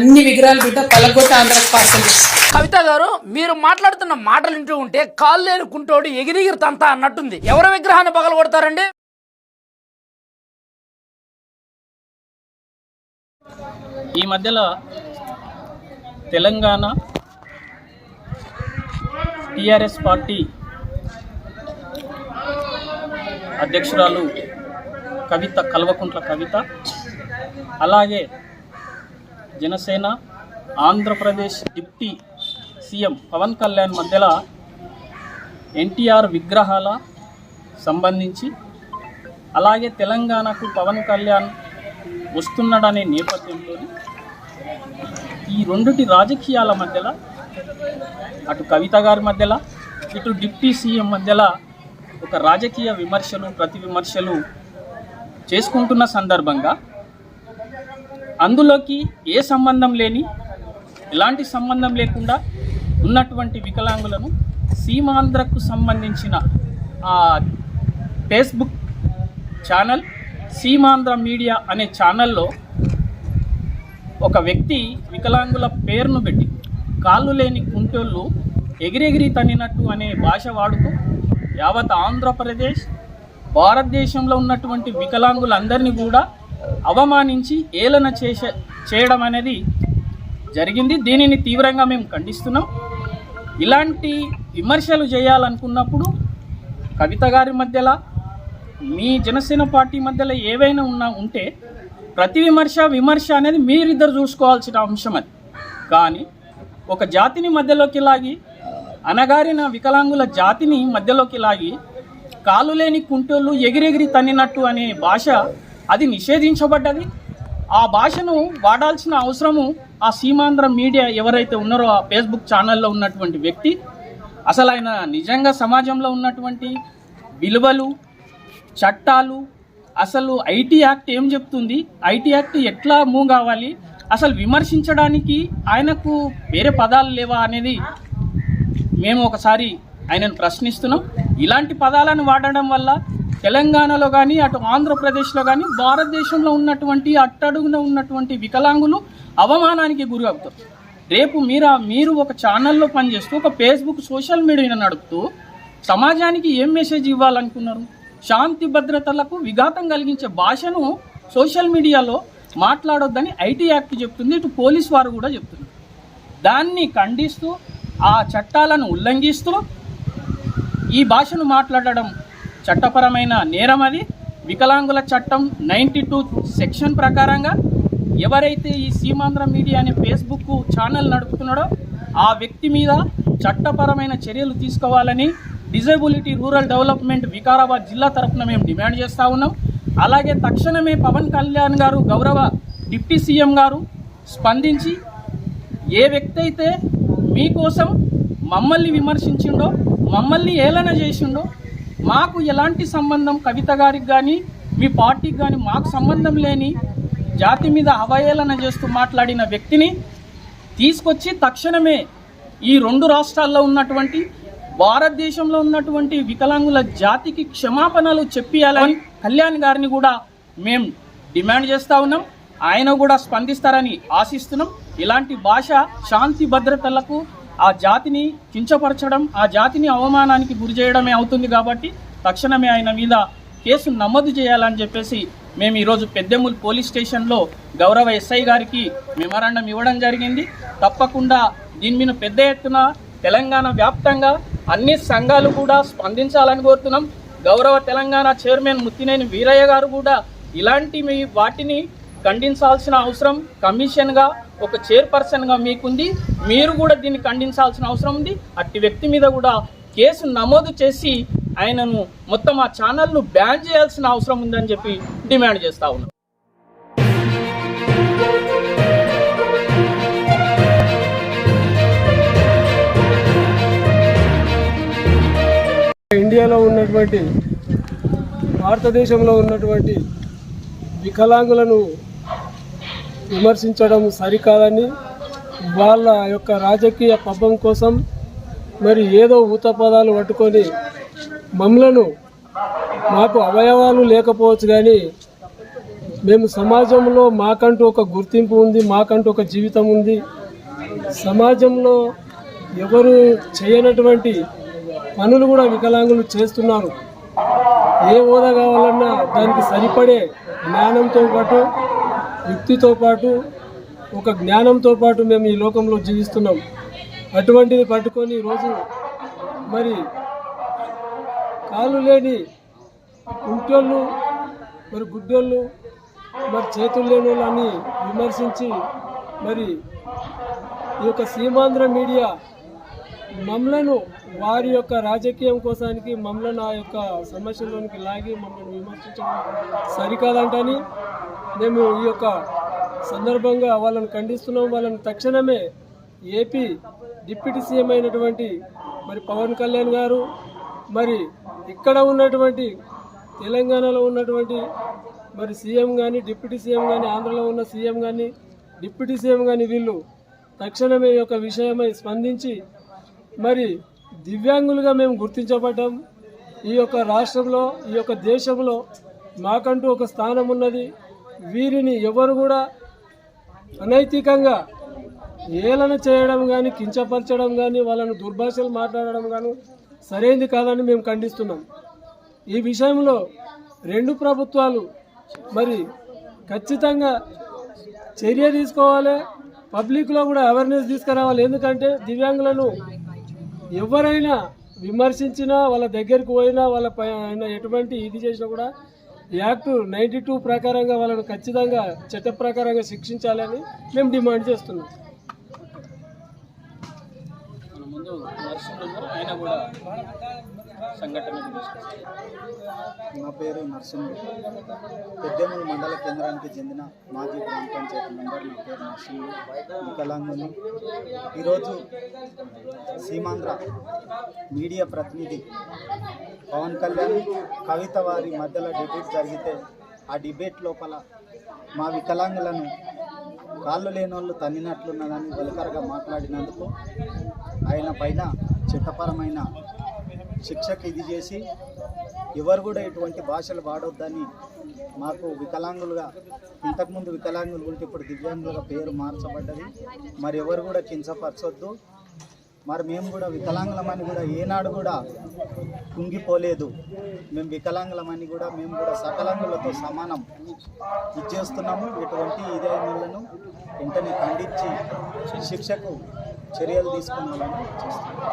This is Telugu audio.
అన్ని విగ్రహాలు బిడ్డ పలగొట్టి ఆంధ్రాకి పార్సల్ చేస్తాం. కవిత గారు, మీరు మాట్లాడుతున్న మాటలు వింటూ ఉంటే కాళ్ళు లేని కుంటోడు ఎగిరిగిరి తంతా అన్నట్టుంది. ఎవరి విగ్రహాన్ని పగల కొడతారండి? ఈ మధ్యలో తెలంగాణ టీఆర్ఎస్ పార్టీ అధ్యక్షురాలు కవిత, కల్వకుంట్ల కవిత, అలాగే జనసేన ఆంధ్రప్రదేశ్ డిప్యూటీ సీఎం పవన్ కళ్యాణ్ మధ్యలో ఎన్టీఆర్ విగ్రహాల సంబంధించి, అలాగే తెలంగాణకు పవన్ కళ్యాణ్ వస్తున్నాడనే నేపథ్యంలో ఈ రెండుటి రాజకీయాల మధ్యలో, అటు కవిత గారి మధ్యలో ఇటు డిప్యూటీ సీఎం మధ్యలో ఒక రాజకీయ విమర్శలు, ప్రతి విమర్శలు చేసుకుంటున్న సందర్భంగా అందులోకి ఏ సంబంధం లేని, ఎలాంటి సంబంధం లేకుండా ఉన్నటువంటి వికలాంగులను సీమాంధ్రకు సంబంధించిన ఫేస్బుక్ ఛానల్ సీమాంధ్ర మీడియా అనే ఛానల్లో ఒక వ్యక్తి వికలాంగుల పేరును పెట్టి కాళ్ళు లేని కుంటోళ్ళు ఎగిరెగిరి తన్నినట్టు అనే భాష వాడుతూ యావత్ ఆంధ్రప్రదేశ్, భారతదేశంలో ఉన్నటువంటి వికలాంగులందరినీ కూడా అవమానించి ఏలన చేయడం అనేది జరిగింది. దీనిని తీవ్రంగా మేము ఖండిస్తున్నాం. ఇలాంటి విమర్శలు చేయాలనుకున్నప్పుడు కవిత గారి మధ్యలో, మీ జనసేన పార్టీ మధ్యలో ఏవైనా ఉంటే ప్రతి విమర్శ అనేది మీరిద్దరు చూసుకోవాల్సిన అంశం అది. కానీ ఒక జాతిని మధ్యలోకి లాగి, అనగారిన వికలాంగుల జాతిని మధ్యలోకి లాగి కాలు లేని కుంటోళ్ళు ఎగిరెగిరి తన్నినట్టు అనే భాష అది నిషేధించబడ్డది. ఆ భాషను వాడాల్సిన అవసరము ఆ సీమాంధ్ర మీడియా ఎవరైతే ఉన్నారో ఆ ఫేస్బుక్ ఛానల్లో ఉన్నటువంటి వ్యక్తి, అసలు ఆయన నిజంగా సమాజంలో ఉన్నటువంటి విలువలు, చట్టాలు, అసలు ఐటీ యాక్ట్ ఏం చెప్తుంది, ఐటీ యాక్ట్ ఎట్లా మూవ్ కావాలి, అసలు విమర్శించడానికి ఆయనకు వేరే పదాలు లేవా అనేది మేము ఒకసారి ఆయనను ప్రశ్నిస్తున్నాం. ఇలాంటి పదాలను వాడడం వల్ల తెలంగాణలో కానీ, అటు ఆంధ్రప్రదేశ్లో కానీ, భారతదేశంలో ఉన్నటువంటి అట్టడుగున ఉన్నటువంటి వికలాంగులు అవమానానికి గురి అవుతారు. రేపు మీరు ఒక ఛానల్లో పనిచేస్తూ, ఒక ఫేస్బుక్ సోషల్ మీడియాను నడుపుతూ సమాజానికి ఏం మెసేజ్ ఇవ్వాలనుకున్నారు? శాంతి భద్రతలకు విఘాతం కలిగించే భాషను సోషల్ మీడియాలో మాట్లాడొద్దని ఐటీ యాక్ట్ చెప్తుంది, ఇటు పోలీస్ వారు కూడా చెప్తున్నారు. దాన్ని ఖండిస్తూ, ఆ చట్టాలను ఉల్లంఘిస్తూ ఈ భాషను మాట్లాడడం చట్టపరమైన నేరం. అది వికలాంగుల చట్టం 92 సెక్షన్ ప్రకారంగా ఎవరైతే ఈ సీమాంధ్ర మీడియా అనే ఫేస్బుక్ ఛానల్ నడుపుతున్నాడో ఆ వ్యక్తి మీద చట్టపరమైన చర్యలు తీసుకోవాలని డిజేబిలిటీ రూరల్ డెవలప్మెంట్ వికారాబాద్ జిల్లా తరఫున మేము డిమాండ్ చేస్తూ ఉన్నాం. అలాగే తక్షణమే పవన్ కళ్యాణ్ గారు, గౌరవ డిప్యూటీ సీఎం గారు స్పందించి ఏ వ్యక్తి అయితే మీకోసం మమ్మల్ని విమర్శించిండో, మమ్మల్ని ఏలన చేసిండో, మాకు ఎలాంటి సంబంధం, కవిత గారికి కానీ మీ పార్టీకి కానీ మాకు సంబంధం లేని జాతి మీద అవహేళన చేస్తూ మాట్లాడిన వ్యక్తిని తీసుకొచ్చి తక్షణమే ఈ రెండు రాష్ట్రాల్లో ఉన్నటువంటి, భారతదేశంలో ఉన్నటువంటి వికలాంగుల జాతికి క్షమాపణలు చెప్పియాలని కళ్యాణ్ గారిని కూడా మేము డిమాండ్ చేస్తూ ఉన్నాం. ఆయన కూడా స్పందిస్తారని ఆశిస్తున్నాం. ఇలాంటి భాష శాంతి భద్రతలకు ఆ జాతిని కించపరచడం, ఆ జాతిని అవమానానికి గురి చేయడమే అవుతుంది. కాబట్టి తక్షణమే ఆయన మీద కేసు నమోదు చేయాలని చెప్పేసి మేము ఈరోజు పెద్దెముల్ పోలీస్ స్టేషన్లో గౌరవ ఎస్ఐ గారికి మెమరాండం ఇవ్వడం జరిగింది. తప్పకుండా దీని మీద పెద్ద ఎత్తున తెలంగాణ వ్యాప్తంగా అన్ని సంఘాలు కూడా స్పందించాలని కోరుతున్నాం. గౌరవ తెలంగాణ చైర్మన్ ముత్తినేని వీరయ్య గారు కూడా ఇలాంటి వాటిని ఖండించాల్సిన అవసరం కమిషన్గా, ఒక చైర్పర్సన్గా మీకుంది. మీరు కూడా దీన్ని ఖండించాల్సిన అవసరం ఉంది. అట్టి వ్యక్తి మీద కూడా కేసు నమోదు చేసి ఆయనను మొత్తం ఆ ఛానల్ను బ్యాన్ చేయాల్సిన అవసరం ఉందని చెప్పి డిమాండ్ చేస్తా ఉన్నాం. ఇండియాలో ఉన్నటువంటి, భారతదేశంలో ఉన్నటువంటి వికలాంగులను విమర్శించడం సరికాదని, వాళ్ళ యొక్క రాజకీయ పబ్బం కోసం మరి ఏదో ఊతపదాలు పట్టుకొని మమ్మలను, మాకు అవయవాలు లేకపోవచ్చు కానీ మేము సమాజంలో మాకంటూ ఒక గుర్తింపు ఉంది, మాకంటూ ఒక జీవితం ఉంది. సమాజంలో ఎవరు చేయనటువంటి పనులు కూడా వికలాంగులు చేస్తున్నారు. ఏ హోదా కావాలన్నా దానికి సరిపడే జ్ఞానంతో పాటు, యుక్తితో పాటు, ఒక జ్ఞానంతో పాటు మేము ఈ లోకంలో జీవిస్తున్నాం. అటువంటిది పట్టుకొని ఈరోజు మరి కాళ్ళు లేని కుంటోళ్ళు, మరి గుడ్డోళ్ళు, మరి చేతులు లేని వాళ్ళని విమర్శించి మరి ఈ యొక్క సీమాంధ్ర మీడియా మమ్మలను వారి యొక్క రాజకీయం కోసానికి మమ్మల్ని ఆ యొక్క సమస్యలోనికి లాగి మమ్మల్ని విమర్శించడం సరికాదంటని మేము ఈ యొక్క సందర్భంగా వాళ్ళని ఖండిస్తున్నాం. వాళ్ళని తక్షణమే ఏపీ డిప్యూటీ సీఎం అయినటువంటి మరి పవన్ కళ్యాణ్ గారు, మరి ఇక్కడ ఉన్నటువంటి తెలంగాణలో ఉన్నటువంటి మరి సీఎం కానీ, డిప్యూటీ సీఎం కానీ, ఆంధ్రలో ఉన్న సీఎం కానీ, డిప్యూటీ సీఎం కానీ వీళ్ళు తక్షణమే ఈ యొక్క విషయమై స్పందించి మరి దివ్యాంగులుగా మేము గుర్తించబడ్డాం. ఈ యొక్క రాష్ట్రంలో, ఈ యొక్క దేశంలో మాకంటూ ఒక స్థానం ఉన్నది. వీరిని ఎవరు కూడా అనైతికంగా ఏలన చేయడం కానీ, కించపరచడం కానీ, వాళ్ళను దుర్భాషలు మాట్లాడడం కానీ సరైనది కాదని మేము ఖండిస్తున్నాం. ఈ విషయంలో రెండు ప్రభుత్వాలు మరి ఖచ్చితంగా చర్య తీసుకోవాలి, పబ్లిక్లో కూడా అవేర్నెస్ తీసుకురావాలి. ఎందుకంటే దివ్యాంగులను ఎవరైనా విమర్శించినా, వాళ్ళ దగ్గరికి పోయినా, వాళ్ళ పైన ఎటువంటి ఇది చేసినా కూడా యాక్ట్ 92 ప్రకారంగా వాళ్ళను ఖచ్చితంగా చట్ట ప్రకారంగా శిక్షించాలని మేము డిమాండ్ చేస్తున్నాం. మన ముందు నర్సింహులు ఆయన కూడా సంఘటన నా పేరు నరసింహుడు. పెద్దెమూరు మండల కేంద్రానికి చెందిన మాజీ గ్రామ పంచాయతీ మెంబర్. నా పేరు నరసింహుడు, వికలాంగుని. ఈరోజు సీమాంధ్ర మీడియా ప్రతినిధి పవన్ కళ్యాణ్, కవిత వారి మధ్యలో డిబేట్ జరిగితే ఆ డిబేట్ లోపల మా వికలాంగులను కాళ్ళు లేని వాళ్ళు తన్నినట్లున్నదని వెలకరగా మాట్లాడినందుకు ఆయన పైన చట్టపరమైన శిక్షకు ఇది చేసి ఎవరు కూడా ఇటువంటి భాషలు వాడొద్దని మాకు వికలాంగులుగా, ఇంతకుముందు వికలాంగులు ఉంటే ఇప్పుడు దివ్యాంగులుగా పేరు మార్చబడ్డది. మరి ఎవరు కూడా కించపరచొద్దు. మరి మేము కూడా వికలాంగులమని కూడా ఏనాడు కూడా కుంగిపోలేదు. మేము వికలాంగులమని కూడా మేము కూడా సకలాంగులతో సమానం ఇచ్చేస్తున్నాము. ఇటువంటి ఇదేలను వెంటనే ఖండించి శిక్షకు చర్యలు తీసుకున్నామని చేస్తున్నాము.